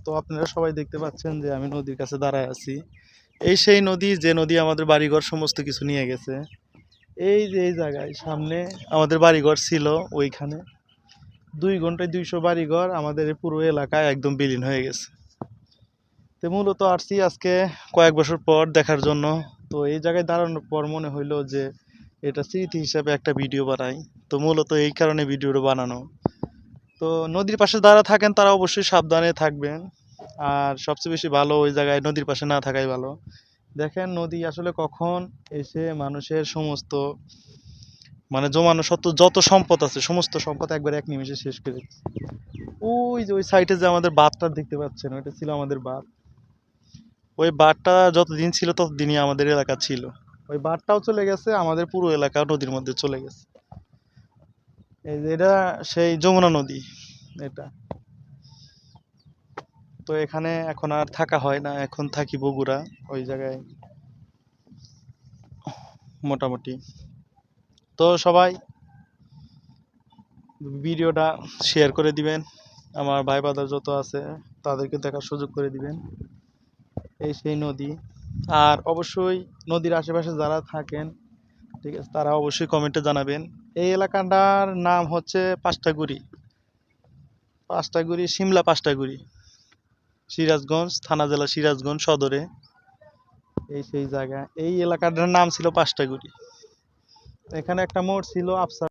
তো আপনারা সবাই দেখতে পাচ্ছেন যে আমি নদীর কাছে দাঁড়ায় আছি। এই সেই নদী, যে নদী আমাদের বাড়িঘর সমস্ত কিছু নিয়ে গেছে। এই যে এই জায়গায় সামনে আমাদের বাড়িঘর ছিল, ওইখানে 2 ঘন্টায় 200 বাড়িঘর আমাদের এই পুরো এলাকায় একদম বিলীন হয়ে গেছে। তো মূলত আসছি আজকে কয়েক বছর পর দেখার জন্য। তো এই জায়গায় দাঁড়ানোর পর মনে হইলো যে এটা স্মৃতি হিসাবে একটা ভিডিও বানাই। তো মূলত এই কারণে ভিডিওটা বানানো। তো নদীর পাশে যারা থাকেন তারা অবশ্যই সাবধানে থাকবেন। আর সবচেয়ে বেশি ভালো ওই জায়গায় নদীর পাশে না থাকাই ভালো। দেখেন নদী আসলে কখন এসে মানুষের সমস্ত মানে জমানো যত সম্পদ আছে সমস্ত সম্পদ একবার এক নিমেষে শেষ করে দিচ্ছে। ওই যে ওই সাইডে যে আমাদের বাঁধটা দেখতে পাচ্ছেন, ওইটা ছিল আমাদের বাঁধ। ওই বাঁধটা যতদিন ছিল ততদিনই আমাদের এলাকা ছিল। ওই বাঁধটাও চলে গেছে, আমাদের পুরো এলাকা নদীর মধ্যে চলে গেছে। এই যে এটা সেই যমুনা নদী এটা। তো এখানে এখন আর থাকা হয় না, এখন থাকি বগুড়া ওই জায়গায় মোটামুটি। তো সবাই ভিডিওটা শেয়ার করে দিবেন, আমার ভাই বাদার যত আছে তাদেরকে দেখার সুযোগ করে দিবেন। এই সেই নদী। আর অবশ্যই নদীর আশেপাশে যারা থাকেন, ঠিক আছে, তারা অবশ্যই কমেন্টে জানাবেন। এই এলাকাটার নাম হচ্ছে পাঁচটাগুড়ি, শিমলা পাঁচটাগুড়ি, সিরাজগঞ্জ থানা, জেলা সিরাজগঞ্জ সদরে। এই সেই জায়গা, এই এলাকাটার নাম ছিল পাঁচটাগুড়ি। এখানে একটা মোড় ছিল, আফসার